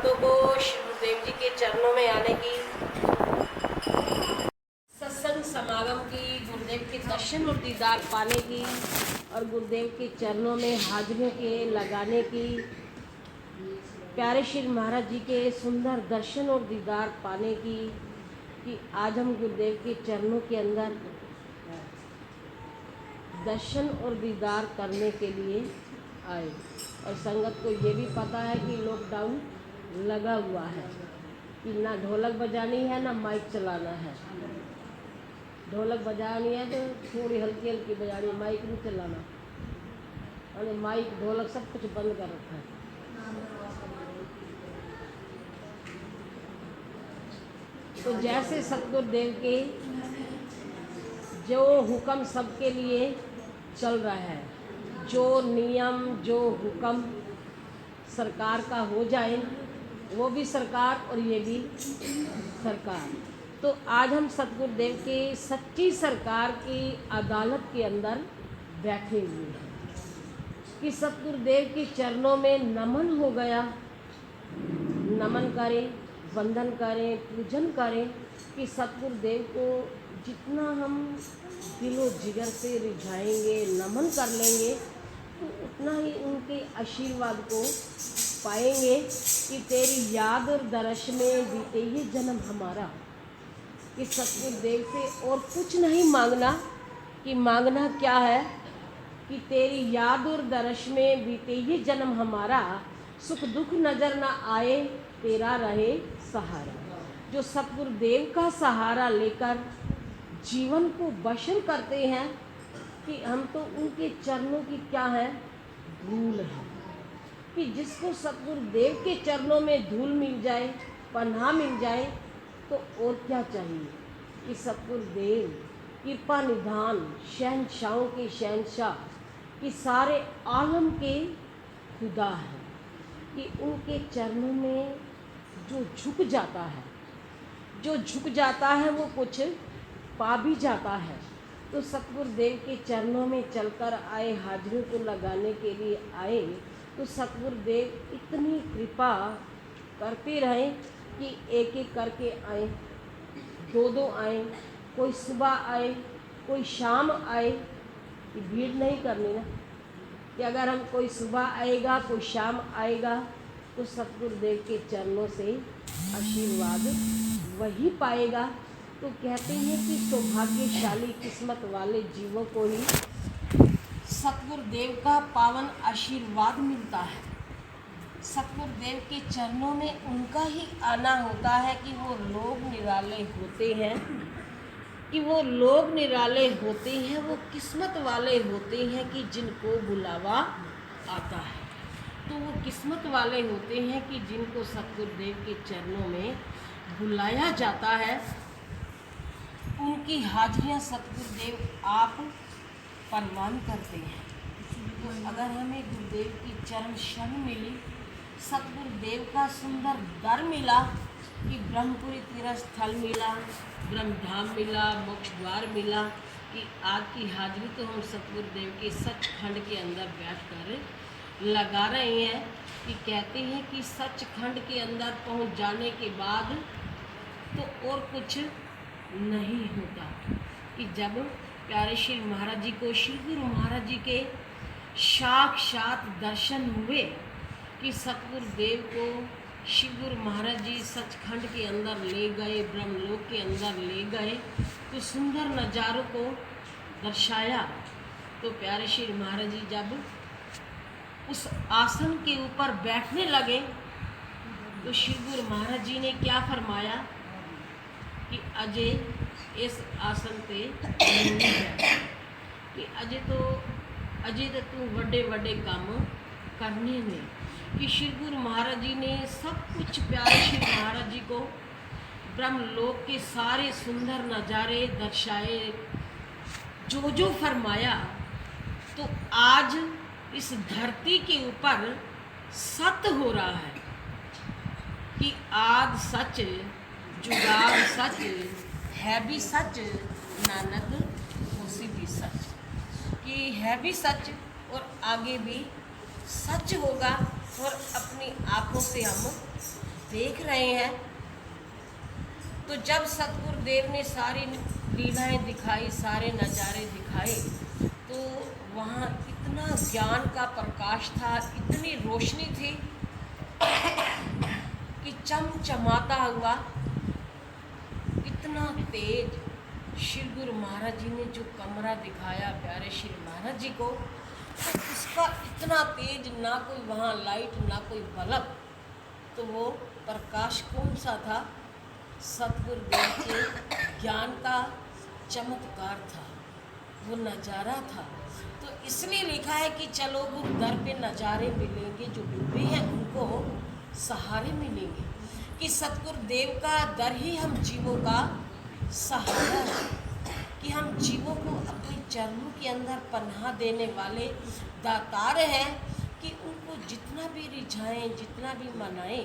भक्तों को श्री गुरुदेव जी के चरणों में आने की, सत्संग समागम की, गुरुदेव के दर्शन और दीदार पाने की और गुरुदेव के चरणों में हाजिरियों के लगाने की, प्यारे श्री महाराज जी के सुंदर दर्शन और दीदार पाने की, कि आज हम गुरुदेव के चरणों के अंदर दर्शन और दीदार करने के लिए आए। और संगत को ये भी पता है कि लॉकडाउन लगा हुआ है, कि ना ढोलक बजानी है ना माइक चलाना है। ढोलक बजानी है तो थोड़ी हल्की हल्की बजानी है, माइक नहीं चलाना। और माइक ढोलक सब कुछ बंद कर रखा है। तो जैसे सतगुरुदेव के जो हुक्म सबके लिए चल रहा है, जो नियम जो हुक्म सरकार का हो जाए, वो भी सरकार और ये भी सरकार। तो आज हम सतगुरुदेव के सच्ची सरकार की अदालत के अंदर बैठे हुए हैं कि सतगुरुदेव के चरणों में नमन हो गया। नमन करें, वंदन करें, पूजन करें कि सतगुरुदेव को जितना हम दिलो जिगर से रिझाएंगे, नमन कर लेंगे, तो उतना ही उनके आशीर्वाद को पाएंगे कि तेरी याद और दर्श में बीते ये जन्म हमारा। कि सतगुरुदेव से और कुछ नहीं मांगना, कि मांगना क्या है कि तेरी याद और दर्श में बीते ये जन्म हमारा, सुख दुख नज़र ना आए तेरा रहे सहारा। जो सतगुरुदेव का सहारा लेकर जीवन को बशर करते हैं, कि हम तो उनके चरणों की क्या है, धूल है। कि जिसको सतगुरुदेव के चरणों में धूल मिल जाए, पनाह मिल जाए, तो और क्या चाहिए। कि सतगुरुदेव कृपा निधान, शहंशाहों के शहंशाह, कि सारे आलम के खुदा है। कि उनके चरणों में जो झुक जाता है, जो झुक जाता है वो कुछ पा भी जाता है। तो सतगुरुदेव के चरणों में चलकर आए, हाजिरों को लगाने के लिए आए, तो सतगुरुदेव इतनी कृपा करते रहें कि एक एक करके आए, दो दो आए, कोई सुबह आए, कोई शाम आए। कि भीड़ नहीं करनी ना, कि अगर हम कोई सुबह आएगा कोई शाम आएगा तो सतगुरुदेव के चरणों से आशीर्वाद वही पाएगा। तो कहते हैं कि सौभाग्यशाली किस्मत वाले जीवों को ही सतगुरुदेव का पावन आशीर्वाद मिलता है। सतगुरुदेव के चरणों में उनका ही आना होता है कि वो लोग निराले होते हैं, कि वो लोग निराले होते हैं, वो किस्मत वाले होते हैं कि जिनको बुलावा आता है। तो वो किस्मत वाले होते हैं कि जिनको सतगुरुदेव के चरणों में बुलाया जाता है। उनकी हाजिरियाँ सतगुरुदेव आप परवान करते हैं। तो अगर हमें गुरुदेव की चरण शरण मिली, सतगुरुदेव का सुंदर दर मिला, कि ब्रह्मपुरी तीर्थ स्थल मिला, ब्रह्मधाम मिला, मोक्ष द्वार मिला, कि आज की हाजिरी तो हम सतगुरुदेव के सचखंड के अंदर बैठकर लगा रहे हैं। कि कहते हैं कि सचखंड के अंदर पहुंच जाने के बाद तो और कुछ नहीं होता। कि जब प्यारे श्री महाराज जी को, श्री गुरु महाराज जी के साक्षात दर्शन हुए, कि सतगुरुदेव को श्री गुरु महाराज जी सचखंड के अंदर ले गए, ब्रह्मलोक के अंदर ले गए, तो सुंदर नज़ारों को दर्शाया। तो प्यारे श्री महाराज जी जब उस आसन के ऊपर बैठने लगे, तो श्री गुरु महाराज जी ने क्या फरमाया कि अजय इस आसन पे नहीं बैठ। कि अजय तो तू बड़े बड़े काम करने में। कि श्री गुरु महाराज जी ने सब कुछ प्यारे श्री महाराज जी को ब्रह्मलोक के सारे सुंदर नज़ारे दर्शाए, जो जो फरमाया। तो आज इस धरती के ऊपर सत्य हो रहा है कि आद सच जुगाद सच है भी सच, नानक होसी भी सच। कि है भी सच और आगे भी सच होगा, और अपनी आँखों से हम देख रहे हैं। तो जब सतगुरुदेव ने सारी लीलाएं दिखाई, सारे नज़ारे दिखाए, तो वहाँ इतना ज्ञान का प्रकाश था, इतनी रोशनी थी कि चमचमाता हुआ, इतना तेज। श्री गुरु महाराज जी ने जो कमरा दिखाया प्यारे श्री महाराज जी को, तो उसका इतना तेज, ना कोई वहाँ लाइट ना कोई बल्ब, तो वो प्रकाश कौन सा था? सतगुरुदेव के ज्ञान का चमत्कार था, वो नज़ारा था। तो इसलिए लिखा है कि चलो गुरु दर पे नज़ारे मिलेंगे, जो डूबे हैं उनको सहारे मिलेंगे। कि सतगुरुदेव का दर ही हम जीवों का सहारा है, कि हम जीवों को अपने चरणों के अंदर पनाह देने वाले दातार हैं, कि उनको जितना भी रिझाएं, जितना भी मनाएं,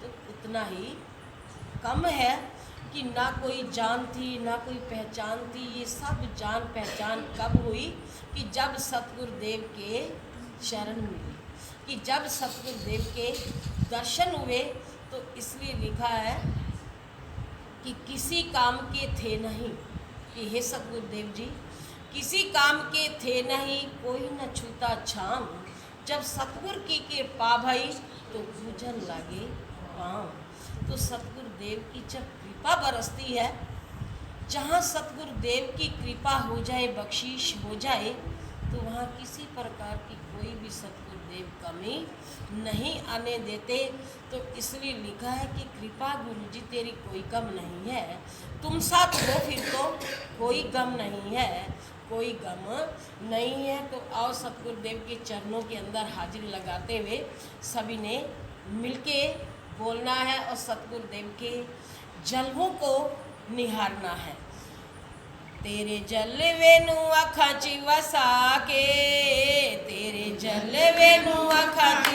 तो उतना ही कम है। कि ना कोई जान थी, ना कोई पहचान थी। ये सब जान पहचान कब हुई? कि जब सतगुरुदेव के शरण मिले, कि जब सतगुरुदेव के दर्शन हुए। तो इसलिए लिखा है कि किसी काम के थे नहीं, कि हे सतगुरुदेव जी किसी काम के थे नहीं, कोई न छूता छाम। जब सतगुरु की कृपा भई, तो पूजन लगे पाँव। तो सतगुरुदेव की जब कृपा बरसती है, जहाँ सतगुरुदेव की कृपा हो जाए, बख्शीश हो जाए, तो वहाँ किसी प्रकार की कोई भी सतगुरुदेव कमी नहीं आने देते। तो इसलिए लिखा है कि कृपा गुरु जी तेरी कोई कम नहीं है, तुम साथ हो फिर तो कोई गम नहीं है, कोई गम नहीं है। तो आओ सतगुरुदेव के चरणों के अंदर हाजिरी लगाते हुए सभी ने मिलके बोलना है और सतगुरुदेव के जलवों को निहारना है। तेरे जलवे नू अखां च वसा के, तेरे जलवे नू अखां च